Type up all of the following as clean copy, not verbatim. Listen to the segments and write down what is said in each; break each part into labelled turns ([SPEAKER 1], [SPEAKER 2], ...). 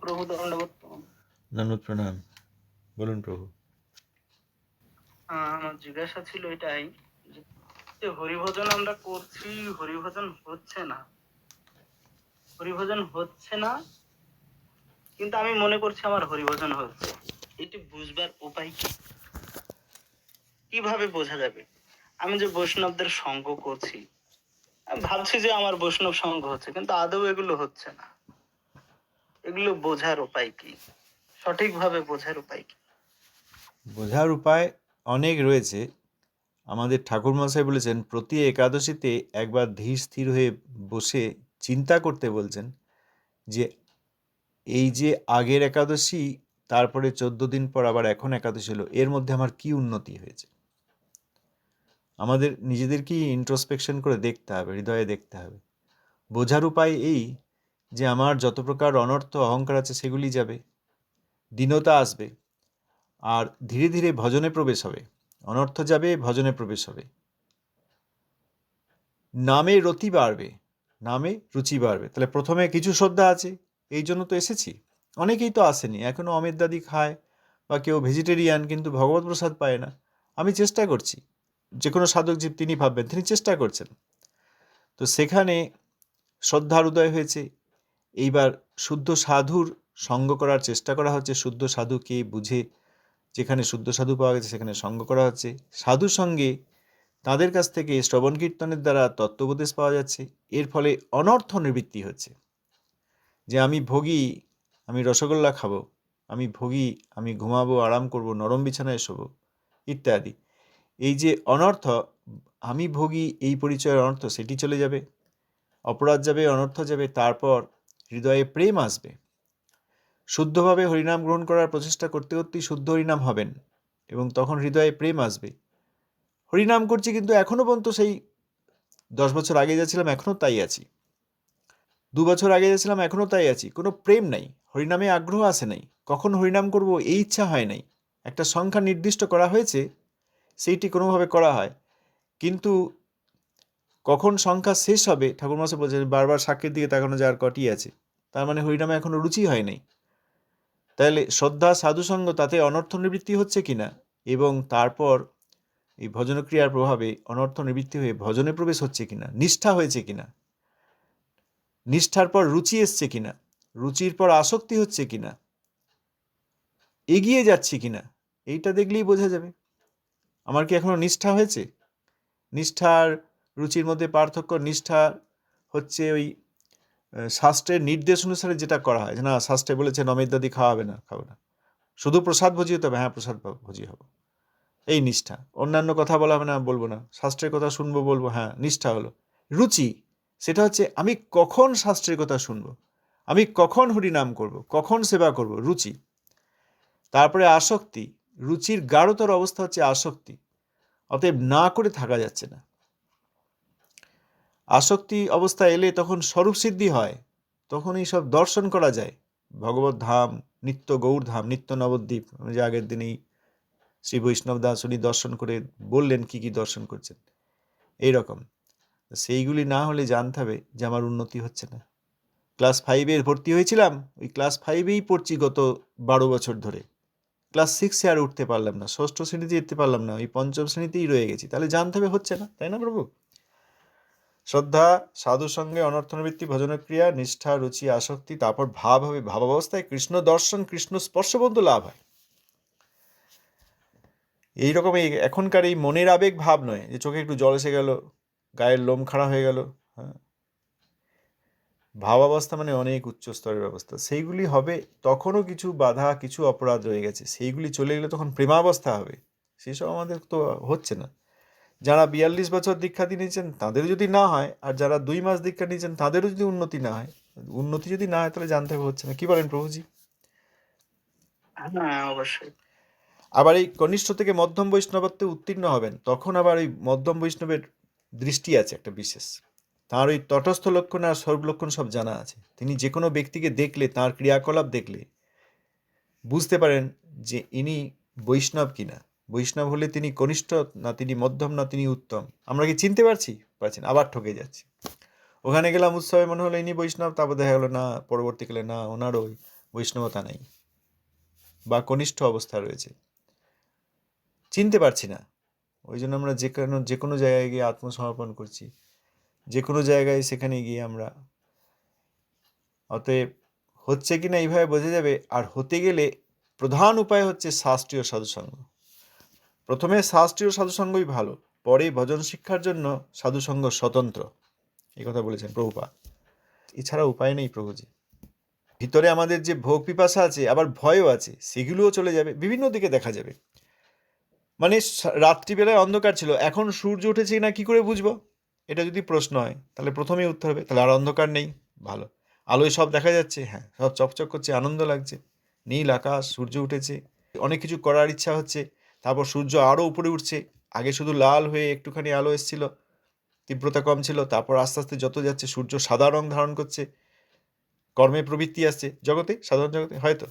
[SPEAKER 1] প্রভু দণ্ডবত।
[SPEAKER 2] দণ্ডবত প্রণাম। বলুন প্রভু।
[SPEAKER 1] আমার জিজ্ঞাসা ছিল এটাই যে হরিভজন আমরা করছি, হরিভজন হচ্ছে না, হরিভজন হচ্ছে না, কিন্তু আমি মনে করছি আমার হরিভজন হচ্ছে। এটি বুঝবার উপায় কি? কিভাবে বোঝা যাবে? আমি যে বৈষ্ণবদের সঙ্গ করছি, আমি ভাবছি যে আমার বৈষ্ণব সঙ্গ হচ্ছে, কিন্তু আদৌ এগুলো হচ্ছে না। এগুলো বোঝার উপায় কি? সঠিকভাবে বোঝার উপায় কি?
[SPEAKER 2] বোঝার উপায় অনেক রয়েছে। আমাদের ঠাকুরমশাই বলেছেন প্রতি একাদশীতে একবার ধীর স্থির হয়ে বসে চিন্তা করতে বলছেন যে এই যে আগের একাদশী, তারপরে 14 দিন পর আবার এখন একাদশী হলো, এর মধ্যে আমার কি উন্নতি হয়েছে। আমাদের নিজেদেরকেই ইন্ট্রোস্পেকশন করে দেখতে হবে, হৃদয়ে দেখতে হবে। বোঝার উপায় এই যে আমার যত প্রকার অনর্থ অহংকার আছে সেগুলি যাবে, দীনতা আসবে, আর ধীরে ধীরে ভজনে প্রবেশ হবে। অনর্থ যাবে, ভজনে প্রবেশ হবে, নামে রতি বাড়বে, নামে রুচি বাড়বে। তাহলে প্রথমে কিছু শ্রদ্ধা আছে, এই জন্য তো এসেছি। অনেকেই তো আসেনি, এখনও অমের দাদি খায়, বা কেউ ভেজিটেরিয়ান কিন্তু ভগবত প্রসাদ পায় না। আমি চেষ্টা করছি, যে কোনো সাধক জীব তিনি ভাববেন তিনি চেষ্টা করছেন। তো সেখানে শ্রদ্ধার উদয় হয়েছে। এইবার শুদ্ধ সাধুর সঙ্গ করার চেষ্টা করা হচ্ছে, শুদ্ধ সাধুকে বুঝে যেখানে শুদ্ধ সাধু পাওয়া গেছে সেখানে সঙ্গ করা হচ্ছে। সাধুর সঙ্গে তাদের কাছ থেকে শ্রবণ কীর্তনের দ্বারা তত্ত্বোপদেশ পাওয়া যাচ্ছে। এর ফলে অনর্থ নিবৃত্তি হচ্ছে, যে আমি ভোগী, আমি রসগোল্লা খাবো, আমি ভোগী, আমি ঘুমাবো, আরাম করব, নরম বিছানায় শোবো ইত্যাদি। এই যে অনর্থ, আমি ভোগী এই পরিচয়ের অনর্থ, সেটি চলে যাবে, অপরাধ যাবে, অনর্থ যাবে। তারপর হৃদয়ে প্রেম আসবে। শুদ্ধভাবে হরিনাম গ্রহণ করার প্রচেষ্টা করতে করতেই শুদ্ধ হরিনাম হবেন, এবং তখন হৃদয়ে প্রেম আসবে। হরিনাম করছি কিন্তু এখনও পর্যন্ত সেই 10 বছর আগে যাচ্ছিলাম এখনও তাই আছি, 2 বছর আগে যাচ্ছিলাম এখনও তাই আছি। কোনো প্রেম নাই, হরিনামে আগ্রহ আসে নাই, কখন হরিনাম করব এই ইচ্ছা হয় নাই। একটা সংখ্যা নির্দিষ্ট করা হয়েছে, সেইটি কোনোভাবে করা হয়, কিন্তু কখন সংখ্যা শেষ হবে ঠাকুরমশাই বলছেন বারবার সাক্ষীর দিকে তাকানো যাওয়ার কটি আছে, তার মানে হরিনামে এখনও রুচি হয় নাই। তাহলে শ্রদ্ধা সাধুসঙ্গ তাতে অনর্থ নিবৃত্তি হচ্ছে কিনা, এবং তারপর এই ভজনক্রিয়ার প্রভাবে অনর্থ নিবৃত্তি হয়ে ভজনে প্রবেশ হচ্ছে কিনা, নিষ্ঠা হয়েছে কিনা, নিষ্ঠার পর রুচি এসছে কিনা, রুচির পর আসক্তি হচ্ছে কিনা, এগিয়ে যাচ্ছি কিনা, এইটা দেখলেই বোঝা যাবে আমার কি এখনো নিষ্ঠা হয়েছে। নিষ্ঠার রুচির মধ্যে পার্থক্য, নিষ্ঠা হচ্ছে ওই শাস্ত্রের নির্দেশ অনুসারে যেটা করা হয়, যে না শাস্ত্রে বলেছে নমেদাদি খাওয়াবে না, খাবো না, শুধু প্রসাদ ভোজি হতে হবে, হ্যাঁ প্রসাদ ভোজি হবো, এই নিষ্ঠা। অন্যান্য কথা বলা হবে না, বলবো না, শাস্ত্রের কথা শুনবো, বলবো, হ্যাঁ নিষ্ঠা হলো। রুচি, সেটা হচ্ছে আমি কখন শাস্ত্রের কথা শুনবো, আমি কখন হরিনাম করব, কখন সেবা করব, রুচি। তারপরে আসক্তি, রুচির গাঢ়তর অবস্থা হচ্ছে আসক্তি, অতএব না করে থাকা যাচ্ছে না। আসক্তি অবস্থা এলে তখন স্বরূপ সিদ্ধি হয়, তখন এই সব দর্শন করা যায়। ভগবত ধাম, নিত্য গৌর ধাম, নিত্য নবদ্বীপ, যে আগের দিনেই শ্রী বৈষ্ণব দাস উনি দর্শন করে বললেন কি কি দর্শন করছেন, এইরকম। সেইগুলি না হলে জানতে হবে যে আমার উন্নতি হচ্ছে না। ক্লাস 5-এ ভর্তি হয়েছিলাম, ওই ক্লাস 5-এই পড়ছি গত 12 বছর ধরে। ক্লাস 6-এ আর উঠতে পারলাম না, ষষ্ঠ শ্রেণীতে যেতে পারলাম না, ওই পঞ্চম শ্রেণীতেই রয়ে গেছি। তাহলে জানতে হবে হচ্ছে না, তাই না প্রভু? শ্রদ্ধা, সাধুর সঙ্গে অনর্থনিবৃত্তি, ভজনক্রিয়া, নিষ্ঠা, রুচি, আসক্তি, তারপর ভাব হবে। ভাবাবস্থায় কৃষ্ণ দর্শন, কৃষ্ণ স্পর্শ পর্যন্ত লাভ হয়। এইরকম এখনকার এই মনের আবেগ ভাব নয়, যে চোখে একটু জল এসে গেল, গায়ের লোম খাড়া হয়ে গেল। হ্যাঁ, ভাবাবস্থা মানে অনেক উচ্চ স্তরের অবস্থা, সেইগুলি হবে। তখনও কিছু বাধা, কিছু অপরাধ রয়ে গেছে, সেইগুলি চলে গেলে তখন প্রেমাবস্থা হবে। সেসব আমাদের তো হচ্ছে না। যারা 42 বছর দীক্ষা নিয়েছেন তাদেরও যদি না হয়, আর যারা 2 মাস দীক্ষা নিয়েছেন তাদেরও যদি উন্নতি না হয়, উন্নতি যদি না হয় তাহলে জানতে হবে হচ্ছে না। কি বলেন প্রভুজি?
[SPEAKER 1] হ্যাঁ, অবশ্যই।
[SPEAKER 2] আবার এই কনিষ্ঠ থেকে মধ্যম বৈষ্ণবত্বে উত্তীর্ণ হবেন, তখন আবার ওই মধ্যম বৈষ্ণবের দৃষ্টি আছে একটা বিশেষ, তাঁর ওই তটস্থ লক্ষণ আর সর্বলক্ষণ সব জানা আছে। তিনি যে কোনো ব্যক্তিকে দেখলে, তাঁর ক্রিয়াকলাপ দেখলে বুঝতে পারেন যে ইনি বৈষ্ণব কিনা। বৈষ্ণব হলে তিনি কনিষ্ঠ না, তিনি মধ্যম না, তিনি উত্তম। আমরা কি চিনতে পারছি? পারছি না, আবার ঠকে যাচ্ছি। ওখানে গেলাম উৎসবে, মনে হলো ইনি বৈষ্ণব, তারপর দেখা গেলো না, পরবর্তীকালে না, ওনার ওই বৈষ্ণবতা নাই বা কনিষ্ঠ অবস্থা রয়েছে, চিনতে পারছি না। ওই জন্য আমরা যে কোনো জায়গায় গিয়ে আত্মসমর্পণ করছি, যে কোনো জায়গায় সেখানে গিয়ে আমরা, অতএব হচ্ছে কি না এইভাবে বোঝা যাবে। আর হতে গেলে প্রধান উপায় হচ্ছে শাস্ত্রীয় সাধুসঙ্গ। প্রথমে শাস্ত্রীয় সাধুসঙ্গই ভালো, পরে ভজন শিক্ষার জন্য সাধুসঙ্গ স্বতন্ত্র, এই কথা বলেছেন প্রভুপাদ। এছাড়া উপায় নেই প্রভুজি। ভিতরে আমাদের যে ভোগ পিপাসা আছে, আবার ভয়ও আছে, সেগুলোও চলে যাবে, বিভিন্ন দিকে দেখা যাবে। মানে রাত্রিবেলায় অন্ধকার ছিল, এখন সূর্য উঠেছে না কি করে বুঝবো? এটা যদি প্রশ্ন হয় তাহলে প্রথমেই উত্তর হবে তাহলে আর অন্ধকার নেই, ভালো। আলোয় সব দেখা যাচ্ছে, হ্যাঁ সব চকচক করছে, আনন্দ লাগছে, নীল আকাশ, সূর্য উঠেছে, অনেক কিছু করার ইচ্ছা হচ্ছে। তারপর সূর্য আরও উপরে উঠছে, আগে শুধু লাল হয়ে একটুখানি আলো এসেছিল, তীব্রতা কম ছিল, তারপর আস্তে আস্তে যত যাচ্ছে সূর্য সাদা রং ধারণ করছে, কর্মে প্রবৃত্তি আসছে জগতে, সাধারণ জগতে হয়তো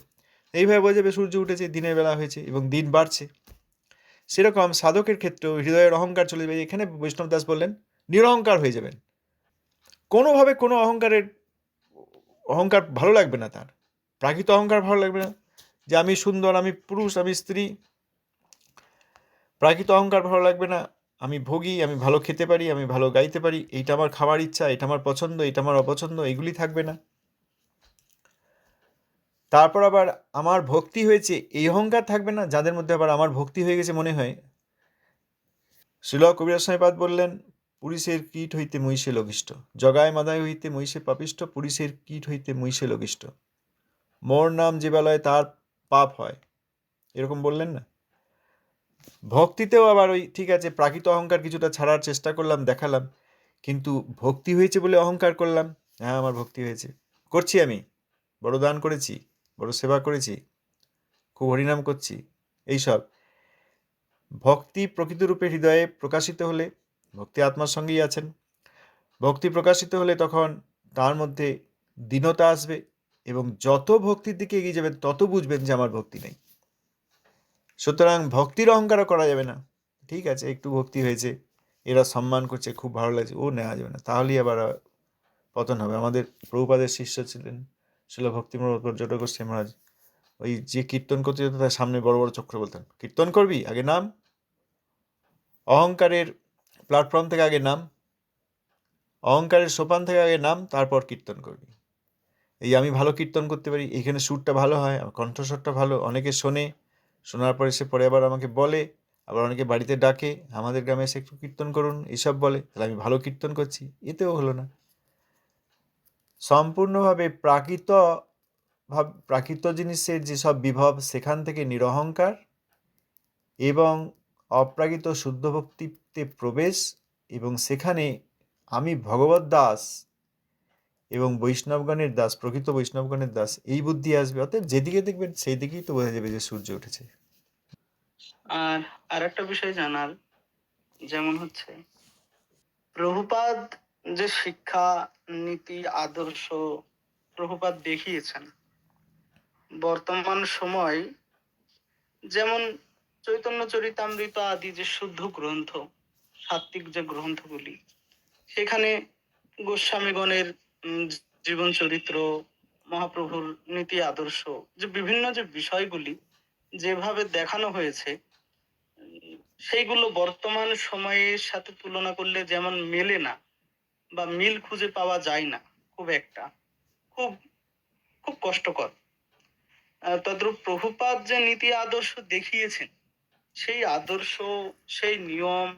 [SPEAKER 2] এইভাবে বোঝা যাবে সূর্য উঠেছে, দিনের বেলা হয়েছে এবং দিন বাড়ছে। সেরকম সাধকের ক্ষেত্রেও হৃদয়ের অহংকার চলে যাবে। এখানে বৈষ্ণব দাস বললেন নিরহংকার হয়ে যাবেন, কোনোভাবে কোনো অহংকার ভালো লাগবে না, তার প্রাকৃত অহংকার ভালো লাগবে না, যে আমি সুন্দর, আমি পুরুষ, আমি স্ত্রী, প্রাকৃত অহংকার ভালো লাগবে না। আমি ভোগী, আমি ভালো খেতে পারি, আমি ভালো গাইতে পারি, এইটা আমার খাবার ইচ্ছা, এটা আমার পছন্দ, এটা আমার অপছন্দ, এগুলি থাকবে না। তারপর আবার আমার ভক্তি হয়েছে, এই অহংকার থাকবে না। যাদের মধ্যে আবার আমার ভক্তি হয়ে গেছে মনে হয়, শ্রীল কবিরাজ স্বামীপাদ বললেন, পুরুষের কীট হইতে মহিষে লঘিষ্ঠ, জগায় মাদায় হইতে মহিষে পাপিষ্ঠ, পুরুষের কীট হইতে মহিষে লঘিষ্ঠ, মোর নাম যে বেলায় তার পাপ হয়, এরকম বললেন না? ভক্তিতেও আবার ওই ঠিক আছে, প্রাকৃত অহংকার কিছুটা ছাড়ার চেষ্টা করলাম, দেখালাম, কিন্তু ভক্তি হয়েছে বলে অহংকার করলাম, হ্যাঁ আমার ভক্তি হয়েছে, করছি, আমি বড় দান করেছি, বড় সেবা করেছি, খুব হরিনাম করছি, এইসব ভক্তি প্রকৃতরূপে হৃদয়ে প্রকাশিত হলে, ভক্তি আত্মার সঙ্গেই আছেন, ভক্তি প্রকাশিত হলে তখন তার মধ্যে দীনতা আসবে, এবং যত ভক্তির দিকে এগিয়ে যাবেন তত বুঝবেন যে আমার ভক্তি নেই। সুতরাং ভক্তির অহংকারও করা যাবে না। ঠিক আছে, একটু ভক্তি হয়েছে, এরা সম্মান করছে, খুব ভালো লাগছে, ও নেওয়া যাবে না, তাহলেই আবার পতন হবে। আমাদের প্রভুপাদের শিষ্য ছিলেন শিল ভক্তিমূলক পর্যটক গোস্বামী মহারাজ, ওই যে কীর্তন করতে যেত তার সামনে বড় বড় চক্র বলতেন, কীর্তন করবি আগে নাম, অহংকারের প্ল্যাটফর্ম থেকে আগে নাম, অহংকারের সোপান থেকে আগে নাম, তারপর কীর্তন করবি। এই আমি ভালো কীর্তন করতে পারি, এইখানে সুরটা ভালো হয়, আমার কণ্ঠস্বরটা ভালো, অনেকে শোনে, শোনার পরে সে পরে আবার আমাকে বলে, আবার অনেকে বাড়িতে ডাকে, আমাদের গ্রামে এসে একটু কীর্তন করুন, এইসব বলে, তাহলে আমি ভালো কীর্তন করছি, এতেও হলো না। সম্পূর্ণভাবে প্রাকৃত জিনিসের যেসব বিভব, সেখান থেকে নিরহংকার এবং অপ্রাকৃত শুদ্ধ ভক্তিতে প্রবেশ, এবং সেখানে আমি ভগবত দাস এবং বৈষ্ণবগণের দাস, প্রকৃত বৈষ্ণবগণের দাস, এই বুদ্ধি আসবে। অতএব যেদিকে দেখবেন সেই দিকেই তো বোঝা যাবে যে সূর্য উঠেছে।
[SPEAKER 1] আর আরেকটা বিষয় জানার, যেমন হচ্ছে প্রভুপাদ যে শিক্ষা নীতি আদর্শ প্রভুপাদ দেখিয়েছেন, বর্তমান সময় যেমন চৈতন্য চরিতামৃত আদি যে শুদ্ধ গ্রন্থ, সাত্বিক যে গ্রন্থগুলি, সেখানে গোস্বামীগণের জীবন চরিত্র, মহাপ্রভুর নীতি আদর্শ, যে বিভিন্ন যে বিষয়গুলি যেভাবে দেখানো হয়েছে, সেইগুলো বর্তমান সময়ের সাথে তুলনা করলে যেমন মেলে না বা মিল খুঁজে পাওয়া যায় না, খুব একটা, খুব খুব কষ্টকর। তদ্রূপ প্রভুপাদ যে নীতি আদর্শ দেখিয়েছেন, সেই আদর্শ, সেই নিয়ম,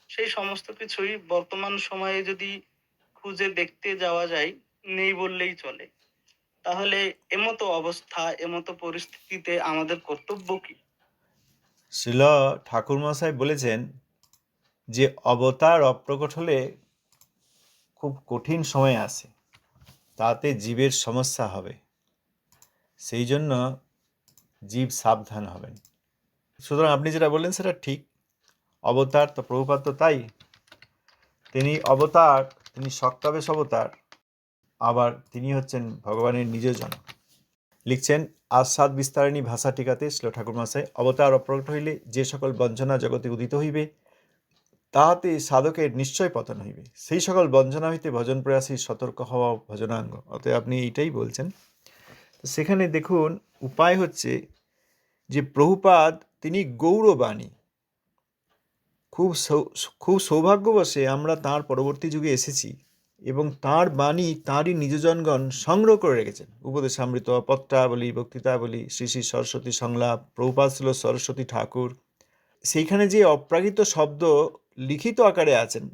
[SPEAKER 1] সেই সমস্ত কিছুই বর্তমান সময়ে যদি খুঁজে দেখতে যাওয়া যায়, নেই বললেই চলে। তাহলে এমতো অবস্থা, এমতো পরিস্থিতিতে আমাদের কর্তব্য কি?
[SPEAKER 2] শ্রীল ঠাকুরমশাই বলেছেন যে অবতার অপ্রকট হলে খুব কঠিন সময় আসে, তাতে জীবের সমস্যা হবে, সেই জন্য জীব সাবধান হবেন। সুতরাং আপনি যেটা বললেন সেটা ঠিক, অবতার তো প্রভুপাদ তো তাই, তিনি অবতার, তিনি সক্তাবেশ অবতার, আবার তিনি হচ্ছেন ভগবানের নিজজন। লিখছেন আস্বাদ বিস্তারিণী ভাষা টিকাতে শ্রীল ঠাকুরমশাই, অবতার অপ্রকট হইলে যে সকল বঞ্চনা জগতে উদিত হইবে, তাহাতে সাধকের নিশ্চয় পতন হইবে, সেই সকল বঞ্চনা হইতে ভজন প্রয়াসী সতর্ক হওয়া ভজনাঙ্গ। অতএব আপনি এইটাই বলছেন। সেখানে দেখুন উপায় হচ্ছে যে প্রভুপাদ তিনি গৌরবাণী। খুব সৌভাগ্যবশে আমরা তাঁর পরবর্তী যুগে এসেছি এবং তাঁর বাণী তাঁরই নিজজনগণ সংগ্রহ করে রেখেছেন। উপদেশামৃত, পত্রাবলী, বক্তৃতাবলী, শ্রী শ্রী সরস্বতী সংলাপ, প্রভুপাদ ছিল সরস্বতী ঠাকুর। সেইখানে যে অপ্রাকৃত শব্দ লিখিত আকারে আছেন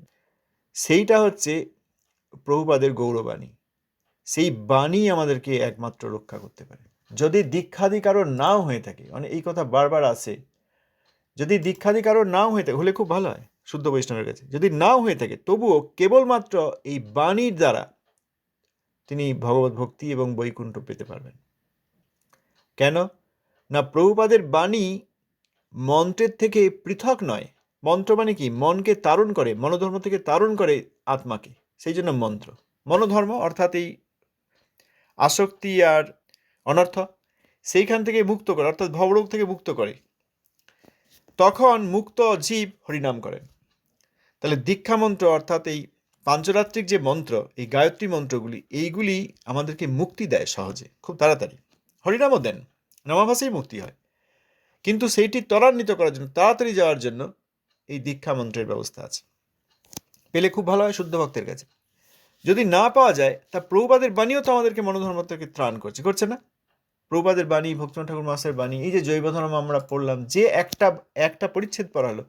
[SPEAKER 2] সেইটা হচ্ছে প্রভুপাদের গৌরবাণী। সেই বাণী আমাদেরকে একমাত্র রক্ষা করতে পারে। যদি দীক্ষাদি কারোর নাও হয়ে থাকে, মানে এই কথা বারবার আসে, যদি দীক্ষাদি কারোর নাও হয়ে থাকে, হলে খুব ভালো হয় শুদ্ধ বৈষ্ণবের কাছে, যদি নাও হয়ে থাকে তবুও কেবলমাত্র এই বাণীর দ্বারা তিনি ভগবত ভক্তি এবং বৈকুণ্ঠ পেতে পারবেন। কেন না, প্রভুপাদের বাণী মন্ত্রের থেকে পৃথক নয়। মন্ত্র মানে কি? মনকে তারণ করে, মনোধর্ম থেকে তারণ করে আত্মাকে, সেই জন্য মন্ত্র। মনোধর্ম অর্থাৎ এই আসক্তি আর অনর্থ, সেইখান থেকে মুক্ত করে, অর্থাৎ ভবরোগ থেকে মুক্ত করে। তখন মুক্ত জীব হরিনাম করেন। তাহলে দীক্ষা মন্ত্র অর্থাৎ এই পাঞ্চরাত্রিক যে মন্ত্র, এই গায়ত্রী মন্ত্রগুলি, এইগুলি আমাদেরকে মুক্তি দেয় সহজে, খুব তাড়াতাড়ি। হরিনামও দেন, নামাভাসেই মুক্তি হয়, কিন্তু সেইটি ত্বরান্বিত করার জন্য, তাড়াতাড়ি যাওয়ার জন্য এই দীক্ষা মন্ত্রের ব্যবস্থা আছে। পেলে খুব ভালো হয় শুদ্ধ ভক্তের কাছে। যদি না পাওয়া যায়, তা প্রভুপাদের বাণীও তো আমাদেরকে মনোধর্ম থেকে ত্রাণ করছে না? প্রভুপাদের বাণী, ভক্তিনাথ ঠাকুর মহাশয়ের বাণী, এই যে জৈবধর্ম আমরা পড়লাম, যে একটা পরিচ্ছেদ পড়া হলো,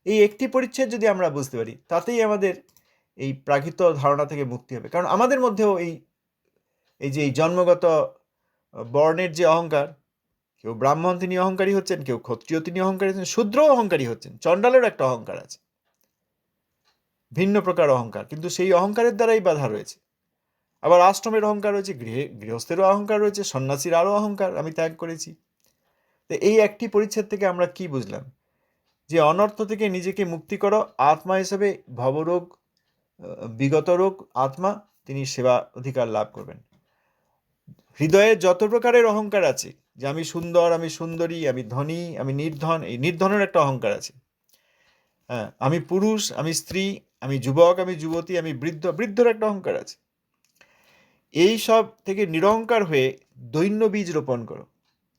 [SPEAKER 2] এই একটি পরিচ্ছেদ যদি আমরা বুঝতে পারি, তাতেই আমাদের এই প্রাকৃত ধারণা থেকে মুক্তি হবে। কারণ আমাদের মধ্যেও এই যে এই জন্মগত বর্ণের যে অহংকার, কেউ ব্রাহ্মণ তিনি অহংকারী হচ্ছেন, কেউ ক্ষত্রিয় তিনি অহংকারী হচ্ছেন, শূদ্রও অহংকারী হচ্ছেন, চণ্ডালেরও একটা অহংকার আছে, ভিন্ন প্রকার অহংকার, কিন্তু সেই অহংকারের দ্বারাই বাধা রয়েছে। আবার আশ্রমের অহংকার রয়েছে, গৃহস্থেরও অহংকার রয়েছে, সন্ন্যাসীর আরও অহংকার, আমি ত্যাগ করেছি। তো এই একটি পরিচ্ছেদ থেকে আমরা কি বুঝলাম? যে অনর্থ থেকে নিজেকে মুক্তি করো, আত্মা হিসেবে ভবরোগ, বিগত রোগ আত্মা, তিনি সেবা অধিকার লাভ করবেন। হৃদয়ে যত প্রকারের অহংকার আছে, যে আমি সুন্দর, আমি সুন্দরী, আমি ধনী, আমি নির্ধন, এই নির্ধনের একটা অহংকার আছে। হ্যাঁ, আমি পুরুষ, আমি স্ত্রী, আমি যুবক, আমি যুবতী, আমি বৃদ্ধর একটা অহংকার আছে। এই সব থেকে নিরহংকার হয়ে দৈন্য বীজ রোপণ করো।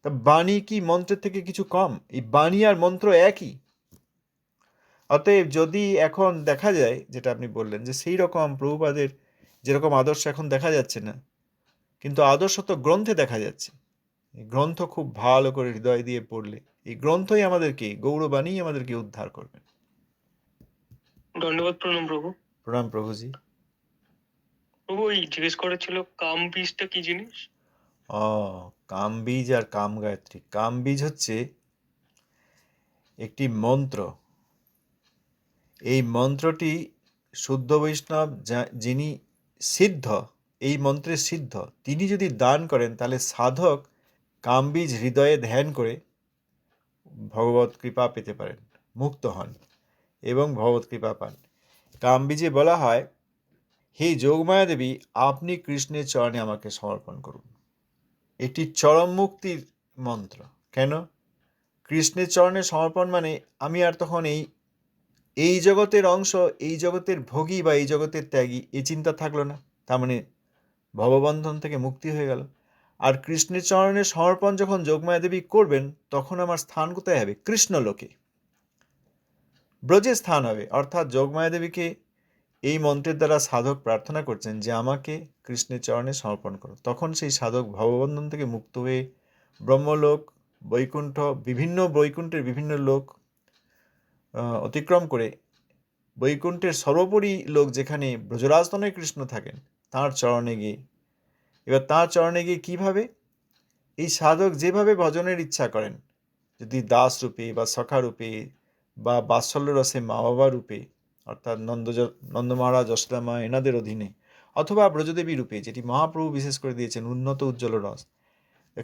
[SPEAKER 2] তা বাণী কি মন্ত্রের থেকে কিছু কম? এই বাণী আর মন্ত্র একই। অতএব যদি এখন দেখা যায়, যেটা আপনি বললেন, যে সেই রকম প্রভুপাদের যেরকম আদর্শ এখন দেখা যাচ্ছে না, কিন্তু আদর্শ তো গ্রন্থে দেখা যাচ্ছে। এই গ্রন্থ খুব ভালো করে হৃদয় দিয়ে পড়লে এই গ্রন্থই আমাদেরকে, গৌরবাণী আমাদেরকে উদ্ধার করবে।
[SPEAKER 3] ধন্যবাদ, প্রণাম প্রভু।
[SPEAKER 2] প্রণাম প্রভুজি।
[SPEAKER 3] প্রভু, ওই জিজ্ঞেস করেছিল কাম বীজটা কি জিনিস?
[SPEAKER 2] কাম বীজ আর কাম গায়ত্রী। কাম বীজ হচ্ছে একটি মন্ত্র। এই মন্ত্রটি শুদ্ধ বৈষ্ণব যিনি সিদ্ধ, এই মন্ত্রের সিদ্ধ, তিনি যদি দান করেন, তাহলে সাধক কামবীজ হৃদয়ে ধ্যান করে ভগবত কৃপা পেতে পারেন, মুক্ত হন এবং ভগবত কৃপা পান। কামবীজে বলা হয়, হে যোগমায়া দেবী, আপনি কৃষ্ণের চরণে আমাকে সমর্পণ করুন। এটি চরম মুক্তির মন্ত্র। কেন? কৃষ্ণের চরণে সমর্পণ মানে আমি আর তখন এই জগতের অংশ, এই জগতের ভোগী বা এই জগতের ত্যাগী, এই চিন্তা থাকলো না। তার মানে ভববন্ধন থেকে মুক্তি হয়ে গেল। আর কৃষ্ণের চরণে সমর্পণ যখন যোগমায়া দেবী করবেন, তখন আমার স্থান কোথায় হবে? কৃষ্ণলোকে, ব্রজে স্থান হবে। অর্থাৎ যোগমায়া দেবীকে এই মন্ত্রের দ্বারা সাধক প্রার্থনা করছেন যে আমাকে কৃষ্ণের চরণে সমর্পণ করো। তখন সেই সাধক ভববন্ধন থেকে মুক্ত হয়ে ব্রহ্মলোক, বৈকুণ্ঠ, বৈকুণ্ঠের বিভিন্ন লোক অতিক্রম করে বৈকুণ্ঠের সর্বোপরি লোক, যেখানে ব্রজরাজতনয় কৃষ্ণ থাকেন, তাঁর চরণে গিয়ে, এবার তাঁর চরণে গিয়ে কীভাবে? এই সাধক যেভাবে ভজনের ইচ্ছা করেন, যদি দাস রূপে বা সখা রূপে বা বাৎসল্য রসে মা বাবা রূপে, অর্থাৎ নন্দ মহারাজ, যশোদা মা, এনাদের অধীনে, অথবা ব্রজদেবী রূপে, যেটি মহাপ্রভু বিশেষ করে দিয়েছেন, উন্নত উজ্জ্বল রস।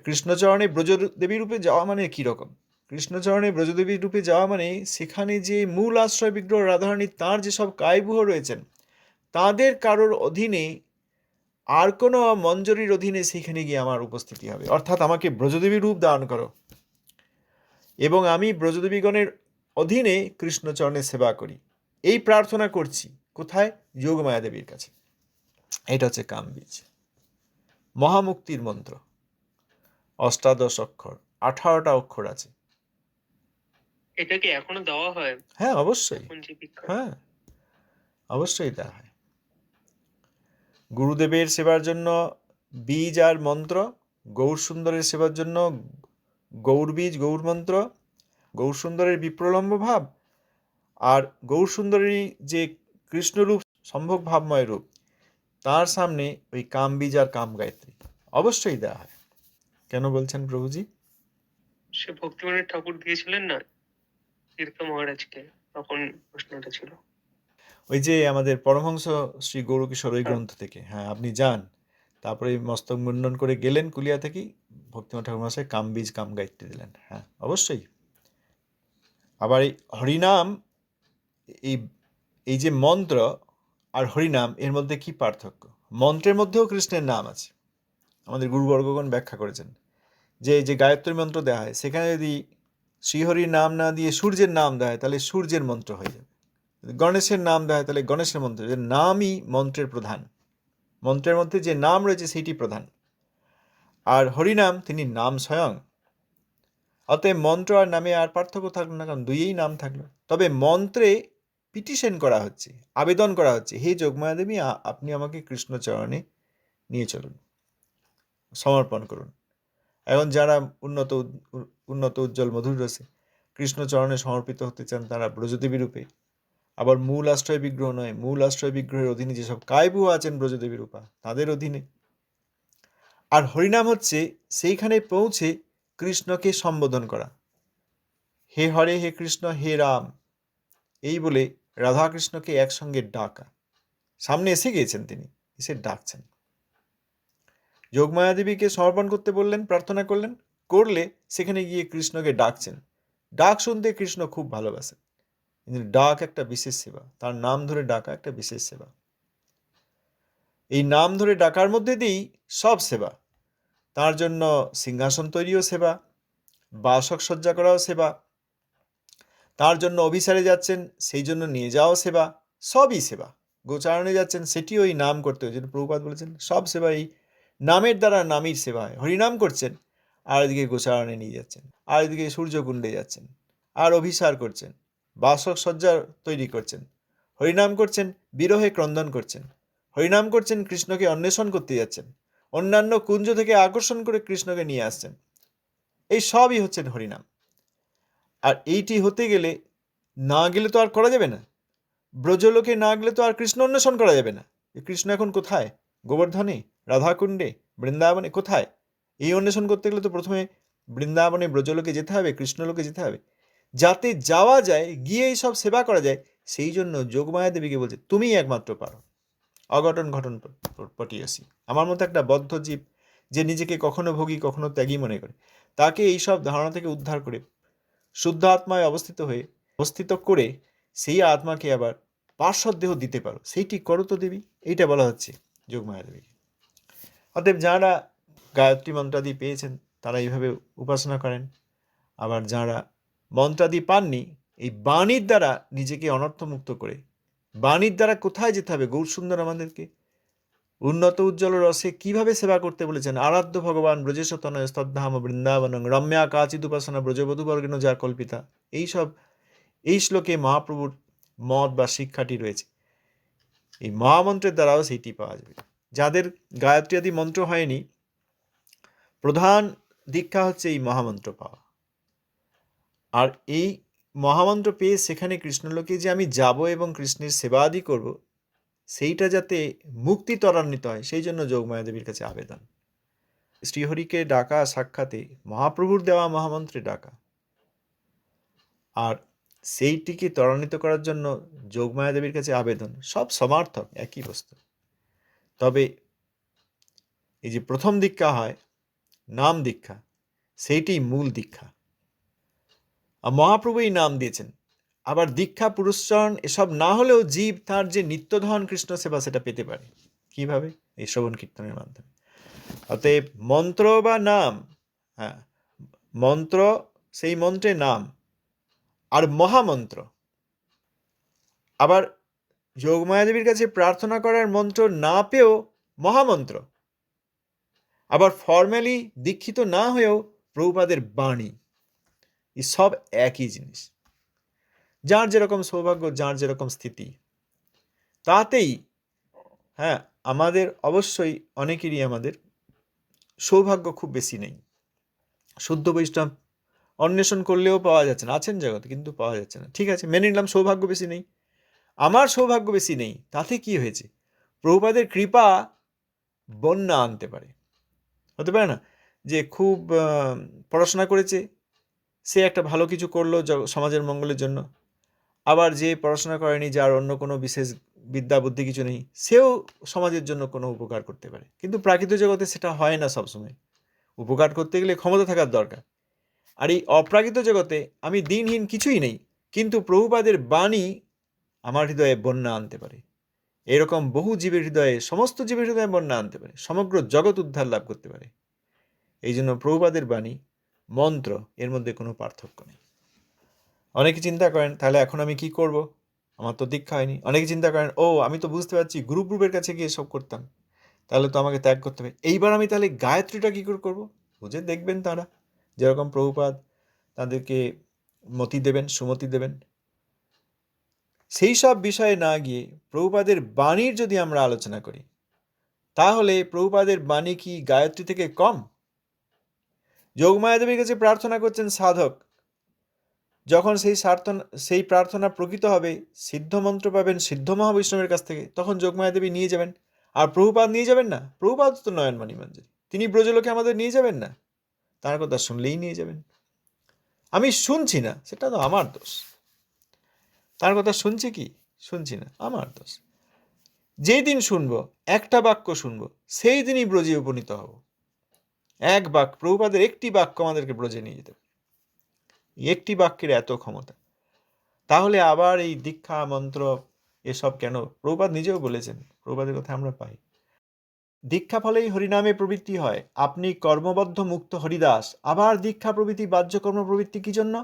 [SPEAKER 2] কৃষ্ণচরণে ব্রজদেবী রূপে যাওয়া মানে কীরকম? কৃষ্ণচরণে ব্রজদেবী রূপে যাওয়া মানে সেখানে যে মূল আশ্রয় বিগ্রহ রাধারানী, তাঁর যেসব কায়বুহ রয়েছেন, তাদের কারোর অধীনে, আর কোনো মঞ্জরির অধীনে সেখানে গিয়ে আমার উপস্থিতি হবে। অর্থাৎ আমাকে ব্রজদেবী রূপ দান করো এবং আমি ব্রজদেবীগণের অধীনে কৃষ্ণচরণে সেবা করি, এই প্রার্থনা করছি। কোথায়? যোগমায়া দেবীর কাছে। এটা হচ্ছে কামবীজ, মহামুক্তির মন্ত্র। অষ্টাদশ অক্ষর, 18টা অক্ষর আছে।
[SPEAKER 3] এটা কি এখনো দেওয়া হয়
[SPEAKER 2] হ্যাঁ, অবশ্যই।
[SPEAKER 3] এখন যে বিখ্যাত?
[SPEAKER 2] হ্যাঁ, অবশ্যই দেওয়া হয়। গুরুদেবের সেবার জন্য বীজ আর মন্ত্র, গৌর সুন্দরের সেবার জন্য গৌর বীজ, গৌর মন্ত্র, গৌর সুন্দরের বিপ্রলম্ব ভাব, আর গৌর সুন্দরেরই যে কৃষ্ণরূপ, সম্ভোগ ভাবময় রূপ, তার সামনে ওই কাম বীজ আর কাম গায়ত্রী অবশ্যই দেওয়া হয়। কেন বলছেন প্রভুজি?
[SPEAKER 3] সে ভক্তিমানের ঠাকুর দিয়েছিলেন না তীর্থ মহারাজকে, তখন প্রশ্নটা ছিল।
[SPEAKER 2] ওই যে আমাদের পরমহংস শ্রী গৌরকিশোর ওই
[SPEAKER 3] হ্যাঁ।
[SPEAKER 2] গ্রন্থ থেকে, হ্যাঁ, আপনি যান, তারপরে মস্তক মুন্ডন করে গেলেন কুলিয়া থেকেই, ভক্তিমা ঠাকুর মশাই কাম বীজ কাম গায়ত্রী দিলেন। হ্যাঁ, অবশ্যই। আবার এই হরিনাম, এই এই যে মন্ত্র আর হরিনাম, এর মধ্যে কি পার্থক্য? মন্ত্রের মধ্যেও কৃষ্ণের নাম আছে, আমাদের গুরুবর্গগণ ব্যাখ্যা করেছেন যে যে গায়ত্রী মন্ত্র দেওয়া হয়, সেখানে যদি শ্রীহরির নাম না দিয়ে সূর্যের নাম দেয় তাহলে সূর্যের মন্ত্র হয়ে যাবে, যদি গণেশের নাম দেয় তাহলে গণেশের মন্ত্র। যে নামই মন্ত্রের প্রধান, মন্ত্রের মধ্যে যে নাম রয়েছে সেইটি প্রধান। আর হরিনাম, তিনি নাম স্বয়ং। অতএব মন্ত্র আর নামে আর পার্থক্য থাকলো না, কারণ দুইয়েই নাম থাকলো। তবে মন্ত্রে পিটিশন করা হচ্ছে, আবেদন করা হচ্ছে, হে যোগমায়া দেবী, আপনি আমাকে কৃষ্ণচরণে নিয়ে চলুন, সমর্পণ করুন। এখন যারা উন্নত উজ্জ্বল মধুর রসে কৃষ্ণচরণে সমর্পিত হতে চান, তারা ব্রজদেবী রূপে, আবার মূল আশ্রয় বিগ্রহ নয়, মূল আশ্রয় বিগ্রহের অধীনে যেসব কায়বু আছেন ব্রজদেবী রূপা, তাদের অধীনে। আর হরিনাম হচ্ছে সেইখানে পৌঁছে কৃষ্ণকে সম্বোধন করা, হে হরে, হে কৃষ্ণ, হে রাম, এই বলে রাধাকৃষ্ণকে একসঙ্গে ডাকা। সামনে এসে গিয়েছেন তিনি, এসে ডাকছেন। যোগমায়া দেবীকে সমর্পণ করতে বললেন, প্রার্থনা করলেন, করলে সেখানে গিয়ে কৃষ্ণকে ডাকছেন। ডাক শুনতে কৃষ্ণ খুব ভালোবাসেন। কিন্তু ডাক একটা বিশেষ সেবা, তার নাম ধরে ডাকা একটা বিশেষ সেবা। এই নাম ধরে ডাকার মধ্যে দিয়েই সব সেবা। তার জন্য সিংহাসন তৈরিও সেবা, বাসক সজ্জা করাও সেবা, তার জন্য অভিসারে যাচ্ছেন সেই জন্য নিয়ে যাওয়াও সেবা, সবই সেবা। গোচারণে যাচ্ছেন সেটি ওই নাম করতে হয়, যেটা প্রভুপাদ বলেছেন সব সেবা এই নামের দ্বারা, নামীর সেবা হয়। হরিনাম করছেন, আর এদিকে গোচারণে নিয়ে যাচ্ছেন, আর এদিকে সূর্যকুণ্ডে যাচ্ছেন, আর অভিসার করছেন, বাসক সজ্জা তৈরি করছেন, হরিনাম করছেন, বিরহে ক্রন্দন করছেন, হরিনাম করছেন, কৃষ্ণকে অন্বেষণ করতে যাচ্ছেন, অন্যান্য কুঞ্জ থেকে আকর্ষণ করে কৃষ্ণকে নিয়ে আসছেন। এই সবই হচ্ছেন হরিনাম। আর এইটি হতে গেলে, না গেলে তো আর করা যাবে না। ব্রজলোকে না গেলে তো আর কৃষ্ণ অন্বেষণ করা যাবে না। কৃষ্ণ এখন কোথায়? গোবর্ধনে, রাধাকুণ্ডে, বৃন্দাবনে, কোথায়? এই অন্বেষণ করতে গেলে তো প্রথমে বৃন্দাবনে, ব্রজলোকে যেতে হবে, কৃষ্ণলোকে যেতে হবে। যাতে যাওয়া যায়, গিয়ে এই সব সেবা করা যায়, সেই জন্য যোগমায়া দেবীকে বলছে তুমিই একমাত্র পারো। অঘটন ঘটন পটিয়েছি। আমার মতো একটা বদ্ধ জীব, যে নিজেকে কখনো ভোগী কখনো ত্যাগী মনে করে, তাকে এইসব ধারণা থেকে উদ্ধার করে শুদ্ধ আত্মায় অবস্থিত করে সেই আত্মাকে আবার পার্শ্বদ দেহ দিতে পারো, সেইটি করো তো দেবী। এইটা বলা হচ্ছে যোগমায়া দেবীকে। অতএব যারা গায়ত্রী মন্ত্রাদি পেয়েছেন তারা এইভাবে উপাসনা করেন। আবার যারা মন্ত্রাদি পাননি, এই বাণীর দ্বারা নিজেকে অনর্থমুক্ত করে, বাণীর দ্বারা কোথায় যেতে হবে? গৌরসুন্দর আমাদেরকে উন্নত উজ্জ্বল রসে কিভাবে সেবা করতে বলেছেন। আরাধ্য ভগবান ব্রজেশতনয় স্তদ্ধাম বৃন্দাবনং রম্যা কাচিদ উপাসনা ব্রজবধূবর্গেণ যা কল্পিতা। এই শ্লোকে মহাপ্রভুর মত বা শিক্ষাটি রয়েছে। এই মহামন্ত্রের দ্বারাও সেইটি পাওয়া যাবে। যাদের গায়ত্রী আদি মন্ত্র হয়নি, প্রধান দীক্ষা হচ্ছে এই মহামন্ত্র পাওয়া। আর এই মহামন্ত্র পেয়ে সেখানে কৃষ্ণলোকে যে আমি যাব এবং কৃষ্ণের সেবা আদি করব, সেইটা যাতে মুক্তি ত্বরান্বিত হয়, সেই জন্য যোগমায়া দেবীর কাছে আবেদন। শ্রীহরিকে ডাকা সাক্ষাতে মহাপ্রভুর দেওয়া মহামন্ত্রে ডাকা, আর সেইটিকে ত্বরান্বিত করার জন্য যোগমায়া দেবীর কাছে আবেদন, সব সমার্থক, একই বস্তু। তবে এই যে প্রথম দীক্ষা হয়, নাম দীক্ষা, সেইটি মূল দীক্ষা। আর মহাপ্রভু এই নাম দিয়েছেন। আবার দীক্ষা, পুরস্চরণ এসব না হলেও জীব তার যে নিত্যধন কৃষ্ণ সেবা, সেটা পেতে পারে। কিভাবে? এই শ্রবণ কীর্তনের মাধ্যমে। অতএব মন্ত্র বা নাম, হ্যাঁ, মন্ত্র, সেই মন্ত্রে নাম, আর মহামন্ত্র। আবার যোগমায়া দেবীর কাছে প্রার্থনা করার মন্ত্র না পেয়েও মহামন্ত্র। আবার ফর্মালি দীক্ষিত না হয়েও প্রভুপাদের বাণী, এই সব একই জিনিস। যার যেরকম সৌভাগ্য, যার যেরকম স্থিতি, তাতেই হ্যাঁ আমাদের অবশ্যই অনেকেরই আমাদের সৌভাগ্য খুব বেশি নেই। শুদ্ধ বৈষ্ণব অন্বেষণ করলেও পাওয়া যাচ্ছে না, আছেন জগতে কিন্তু পাওয়া যাচ্ছে না। ঠিক আছে, মেনে নিলাম সৌভাগ্য বেশি নেই, আমার সৌভাগ্য বেশি নেই, তাতে কি হয়েছে? প্রভুপাদের কৃপা বন্যা আনতে পারে। হতে পারে না যে খুব পড়াশোনা করেছে, সে একটা ভালো কিছু করলো সমাজের মঙ্গলের জন্য, আবার যে পড়াশোনা করেনি, যার অন্য কোনো বিশেষ বিদ্যা বুদ্ধি কিছু নেই, সেও সমাজের জন্য কোনো উপকার করতে পারে। কিন্তু প্রাকৃতিক জগতে সেটা হয় না সবসময়। উপকার করতে গেলে ক্ষমতা থাকার দরকার। আর এই অপ্রাকৃত জগতে আমি দিনহীন, কিছুই নেই, কিন্তু প্রভুপাদের বাণী আমার হৃদয়ে বন্যা আনতে পারে। এরকম বহু জীবের হৃদয়ে, সমস্ত জীবের হৃদয়ে বন্যা আনতে পারে, সমগ্র জগৎ উদ্ধার লাভ করতে পারে। এই জন্য প্রভুপাদের বাণী, মন্ত্র, এর মধ্যে কোনো পার্থক্য নেই। অনেকে চিন্তা করেন তাহলে এখন আমি কি করব, আমার তো দীক্ষা হয়নি। অনেকে চিন্তা করেন, ও আমি তো বুঝতে পারছি গ্রুপের কাছে গিয়ে সব করতাম, তাহলে তো আমাকে ত্যাগ করতে হবে, এইবার আমি তাহলে গায়ত্রীটা কী করে করবো? বুঝে দেখবেন তারা যেরকম প্রভুপাদ তাদেরকে মতি দেবেন, সুমতি দেবেন। সেই সব বিষয়ে না গিয়ে প্রভুপাদের বাণীর যদি আমরা আলোচনা করি, তাহলে প্রভুপাদের বাণী কি গায়ত্রী থেকে কম? যোগমায়াদেবীর কাছে প্রার্থনা করছেন সাধক, যখন সেই প্রার্থনা প্রকৃত হবে, সিদ্ধ মন্ত্র পাবেন সিদ্ধ মহাবৈষ্ণবের কাছ থেকে, তখন যোগমায়াদেবী নিয়ে যাবেন। আর প্রভুপাদ নিয়ে যাবেন না? প্রভুপাদ তো নয়নমণি মঞ্জুরি, তিনি ব্রজলোকে আমাদের নিয়ে যাবেন না? তার কথা শুনলেই নিয়ে যাবেন। আমি শুনছি না, সেটা তো আমার দোষ। তার কথা শুনছি কি শুনছি না, আমার দোষ। যেই দিন শুনবো, একটা বাক্য শুনবো, সেই দিনই ব্রজে উপনীত হব। এক বাক্য, প্রভুপাদের একটি বাক্য আমাদেরকে ব্রজে নিয়ে যেতে পারে। একটি বাক্যের এত ক্ষমতা, তাহলে আবার এই দীক্ষা মন্ত্র এসব কেন? প্রভুপাদ নিজেও বলেছেন, প্রভুপাদের কথা আমরা পাই, দীক্ষা ফলেই হরিনামে প্রবৃত্তি হয়, আপনি কর্মবদ্ধ মুক্ত হরিদাস, আবার দীক্ষা প্রবৃত্তি বাহ্য কর্ম প্রবৃত্তি কি জন্য?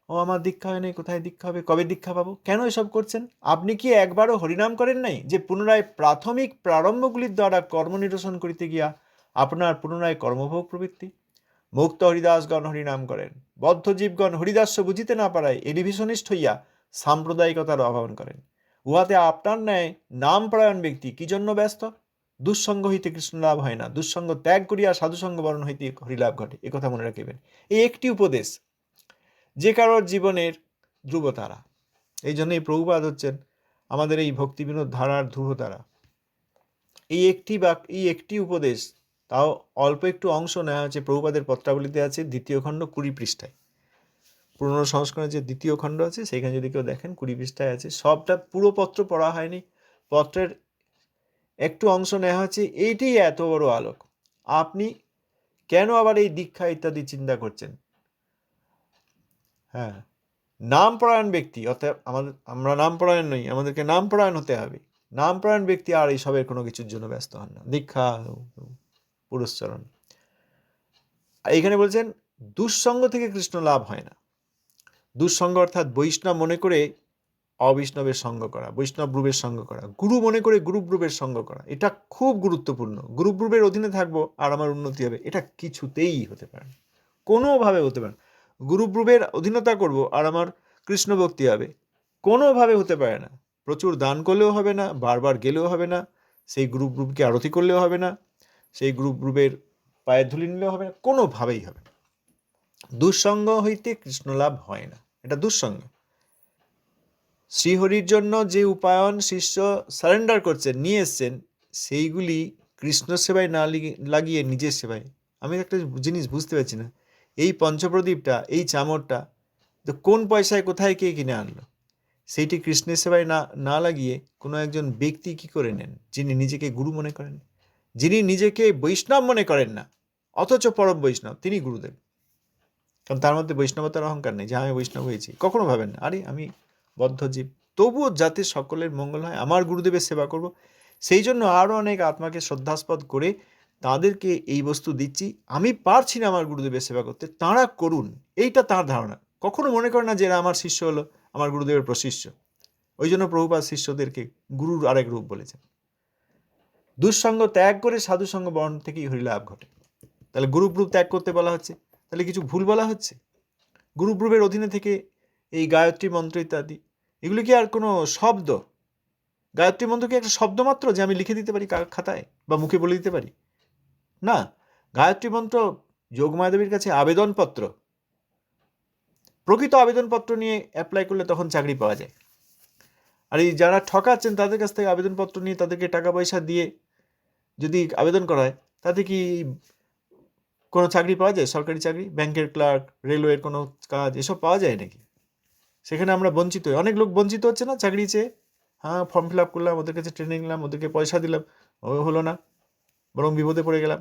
[SPEAKER 2] ও আমার দীক্ষা হয় নাই, কোথায় দীক্ষা হবে, কবে দীক্ষা পাবো, কেন এসব করছেন? আপনি কি একবারও হরিনাম করেন নাই, যে পুনরায় প্রাথমিক প্রারম্ভগুলির দ্বারা কর্ম নিরসন করিতে গিয়া আপনার পুনরায় কর্মভোগ প্রবৃত্তি? মুক্ত হরিদাসগণ হরিনাম করেন, বদ্ধ জীবগণ হরিদাস্য বুঝিতে না পারায় এলিভিশনিস্ট হইয়া সাম্প্রদায়িকতার আহ্বান করেন। উহাতে আপনার ন্যায় নামপরায়ণ ব্যক্তি কি জন্য ব্যস্ত? দুঃসঙ্গ হইতে কৃষ্ণ লাভ হয় না, দুঃসঙ্গ ত্যাগ করিয়া সাধুসঙ্গ বরণ হইতে হরিলাভ ঘটে, একথা মনে রাখিবেন। এই একটি উপদেশ যে কারোর জীবনের ধ্রুবতারা। এই জন্যই প্রভুপাদ হচ্ছেন আমাদের এই ভক্তি বিনোদ ধারার ধ্রুবতারা। এই একটি উপদেশ, তাও অল্প একটু অংশ নেওয়া হয়েছে প্রভুপাদের পত্রাবলীতে, আছে 2য় খণ্ড 20 পৃষ্ঠায়। পুরনো সংস্করণের যে 2য় খণ্ড আছে, সেখানে যদি কেউ দেখেন 20 পৃষ্ঠায় আছে। সবটা পুরো পত্র পড়া হয়নি, পত্রের একটু অংশ নেওয়া হচ্ছে। এইটাই এত বড় আলোক। আপনি কেন আবার এই দীক্ষা ইত্যাদি চিন্তা করছেন? হ্যাঁ, নামপরায়ণ ব্যক্তি, অর্থাৎ আমরা নামপরায়ণ নই, আমাদেরকে নামপরায়ণ হতে হবে। নামপরায়ণ ব্যক্তি আর এইসবের কোনো কিছুর জন্য ব্যস্ত হন না, দীক্ষা পুরস্চরণ। এইখানে বলছেন দুঃসঙ্গ থেকে কৃষ্ণ লাভ হয় না। দুঃসঙ্গ অর্থাৎ বৈষ্ণব মনে করে অবৈষ্ণবের সঙ্গ করা, বৈষ্ণব গ্রুপের সঙ্গ করা, গুরু মনে করে গ্রুপ গ্রুপের সঙ্গ করা, এটা খুব গুরুত্বপূর্ণ। গ্রুপ গ্রুপের অধীনে থাকবো আর আমার উন্নতি হবে, এটা কিছুতেই হতে পারে না, কোনোভাবে হতে পারে না। গ্রুপ গ্রুপের অধীনতা করব আর আমার কৃষ্ণ ভক্তি হবে, কোনোভাবে হতে পারে না। প্রচুর দান করলেও হবে না, বারবার গেলেও হবে না, সেই গ্রুপকে আরতি করলেও হবে না, সেই গ্রুপের পায়ের ধুলি নিলেও হবে না, কোনোভাবেই হবে না। দুঃসঙ্গ হইতে কৃষ্ণ লাভ হয় না, এটা দুঃসঙ্গ। শ্রীহরির জন্য যে উপায়ন শিষ্য সারেন্ডার করছেন, নিয়ে এসছেন, সেইগুলি কৃষ্ণ সেবায় না লাগিয়ে নিজের সেবায়। আমি একটা জিনিস বুঝতে পারছি না, এই পঞ্চপ্রদীপটা, এই চামরটা তো কোন পয়সায় কোথায় কে কিনে আনলো? সেইটি কৃষ্ণের সেবায় না লাগিয়ে কোনো একজন ব্যক্তি কি করে নেন, যিনি নিজেকে গুরু মনে করেন, যিনি নিজেকে বৈষ্ণব মনে করেন না, অথচ পরম বৈষ্ণব, তিনি গুরুদেব। কারণ তার মধ্যে বৈষ্ণবতার অহংকার নেই যে আমি বৈষ্ণব হয়েছি, কখনো ভাবেন না আরে আমি বদ্ধ জীব, তবুও যাতে সকলের মঙ্গল হয়, আমার গুরুদেবের সেবা করব। সেই জন্য আরও অনেক আত্মাকে শ্রদ্ধাস্পদ করে তাদেরকে এই বস্তু দিচ্ছি। আমি পারছি না আমার গুরুদেবের সেবা করতে, তাঁরা করুন, এইটা তার ধারণা। কখনো মনে করে না যে এরা আমার শিষ্য হলো, আমার গুরুদেবের প্রশিষ্য। ওই জন্য প্রভুপাদ শিষ্যদেরকে গুরুর আরেক রূপ বলেছেন। দুঃসঙ্গ ত্যাগ করে সাধুসঙ্গ বরণ থেকেই হরিলাভ ঘটে। তাহলে গ্রুপ ত্যাগ করতে বলা হচ্ছে, তাহলে কিছু ভুল বলা হচ্ছে? গ্রুপের অধীনে থেকে এই গায়ত্রী মন্ত্র ইত্যাদি, এগুলো কি আর কোনো শব্দ? গায়ত্রী মন্ত্র কি একটা শব্দ মাত্র যে আমি লিখে দিতে পারি খাতায় বা মুখে বলে দিতে পারি? না, গায়ত্রী মন্ত্র যোগমায়াদেবীর কাছে আবেদনপত্র। প্রকৃত আবেদনপত্র নিয়ে অ্যাপ্লাই করলে তখন চাকরি পাওয়া যায়। আর এই যারা ঠকাচ্ছেন তাদের কাছ থেকে আবেদনপত্র নিয়ে তাদেরকে টাকা পয়সা দিয়ে যদি আবেদন করা হয়, তাতে কি কোনো চাকরি পাওয়া যায়? সরকারি চাকরি, ব্যাংকের ক্লার্ক, রেলওয়ের কোনো কাজ, এসব পাওয়া যায় নাকি? সেখানে আমরা বঞ্চিত হই। অনেক লোক বঞ্চিত হচ্ছে না চাকরি চেয়ে। হ্যাঁ, ফর্ম ফিল আপ করলাম, ওদের কাছে ট্রেনিং নিলাম, ওদেরকে পয়সা দিলাম, ও হলো না, বরং বিপদে পড়ে গেলাম।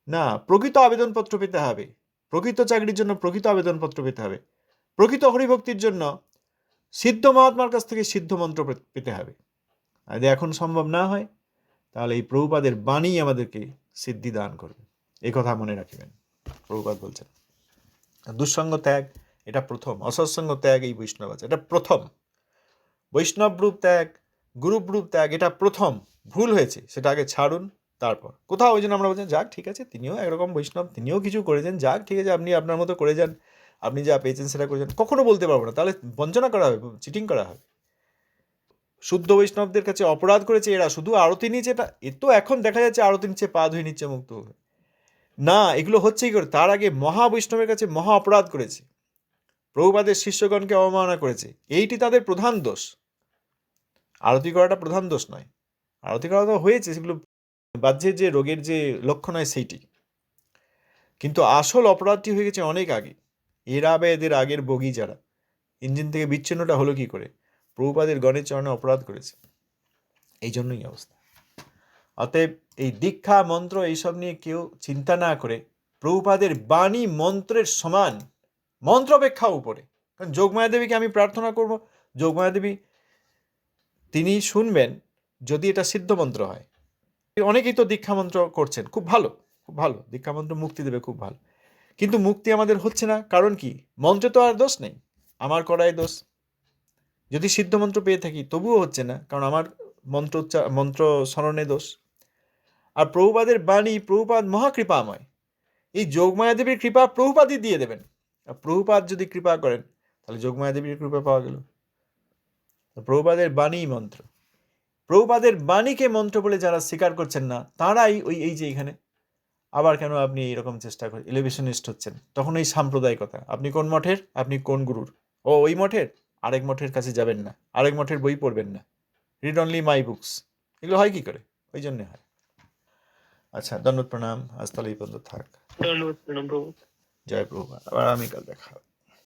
[SPEAKER 2] না, প্রকৃত আবেদনপত্র পেতে হবে। প্রকৃত চাকরির জন্য প্রকৃত আবেদনপত্র পেতে হবে। প্রকৃত হরিভক্তির জন্য সিদ্ধ মহাত্মার কাছ থেকে সিদ্ধ মন্ত্র পেতে হবে। আর যদি এখন সম্ভব না হয়, তাহলে এই প্রভুপাদের বাণী আমাদেরকে সিদ্ধি দান করবে। এই কথা মনে রাখবেন। প্রভুপাদ বলছেন দুঃসঙ্গ ত্যাগ, এটা প্রথম। অসৎসঙ্গ ত্যাগ এই বৈষ্ণব আছে, এটা প্রথম। বৈষ্ণব রূপ ত্যাগ, গুরুপ রূপ ত্যাগ, এটা প্রথম। ভুল হয়েছে, সেটা আগে ছাড়ুন, তারপর কোথাও ওই জন্য আমরা বলছেন যাক ঠিক আছে, তিনিও একরকম বৈষ্ণব, তিনিও কিছু করেছেন, যাক ঠিক আছে, আপনি আপনার মতো করে যান, আপনি যা পেয়েছেন সেটা করে যান। কখনো বলতে পারবো না, তাহলে বঞ্চনা করা হবে, চিটিং করা হবে। শুদ্ধ বৈষ্ণবদের কাছে অপরাধ করেছে এরা, শুধু আরতি নিয়েছে, এটা এ তো এখন দেখা যাচ্ছে আরতি নিচ্ছে, পা ধুয়ে নিচ্ছে মুক্ত হয়ে। না, এগুলো হচ্ছেই করে, তার আগে মহা বৈষ্ণবের কাছে মহা অপরাধ করেছে, প্রভুপাদের শিষ্যগণকে অবমাননা করেছে, এইটি তাদের প্রধান দোষ। আরতি করাটা প্রধান দোষ নয়, আরতি করা তো হয়েছে, সেগুলো বাহ্যের যে রোগের যে লক্ষণ হয় সেইটি, কিন্তু আসল অপরাধটি হয়ে গেছে অনেক আগে। এরা বা এদের আগের বগি যারা, ইঞ্জিন থেকে বিচ্ছিন্নটা হলো কি করে? প্রভুপাদের গণের চরণে অপরাধ করেছে, এই জন্যই অবস্থা। অতএব এই দীক্ষা মন্ত্র এইসব নিয়ে কেউ চিন্তা না করে প্রভুপাদের বাণী মন্ত্রের সমান, মন্ত্র অপেক্ষা উপরে। কারণ যোগমায়া দেবীকে আমি প্রার্থনা করব, যোগমায়া দেবী তিনি শুনবেন যদি এটা সিদ্ধ মন্ত্র হয়। অনেকেই তো দীক্ষা মন্ত্র করছেন, খুব ভালো, খুব ভালো, দীক্ষা মন্ত্র মুক্তি দেবে, খুব ভালো। কিন্তু মুক্তি আমাদের হচ্ছে না, কারণ কি? মন্ত্রে তো আর দোষ নেই, আমার করাই দোষ। যদি সিদ্ধ মন্ত্র পেয়ে থাকি তবুও হচ্ছে না, কারণ আমার মন্ত্র স্মরণে দোষ। আর প্রভুপাদের বাণী, প্রভুপাদ মহাকৃপাময়, এই যোগমায়া দেবীর কৃপা প্রভুপাদই দিয়ে দেবেন। আর প্রভুপাদ যদি কৃপা করেন, তাহলে যোগমায়া দেবীর কৃপা পাওয়া গেল। প্রভুপাদের বাণী মন্ত্র, প্রভুপাদের বাণীকে মন্ত্র বলে যারা স্বীকার করছেন না, তারাই এই যে এখানে আবার কেন আপনি এইরকম চেষ্টা করেন, এলিভেশনিস্ট হচ্ছেন, তখন এই সাম্প্রদায়িকতা। আপনি কোন মঠের, আপনি কোন গুরুর? ও ওই মঠের, আরেক মঠের কাছে যাবেন না, আরেক মঠের বই পড়বেন না, রিড অনলি মাই বুকস। এগুলো হয় কি করে? ওই জন্যে হয়। আচ্ছা, দণ্ডবত প্রণাম, আজ তাহলে এই পর্যন্ত থাক।
[SPEAKER 3] ধন্যবাদ প্রভু।
[SPEAKER 2] জয় প্রভুপাদ, আবার আগামীকাল দেখা হবে।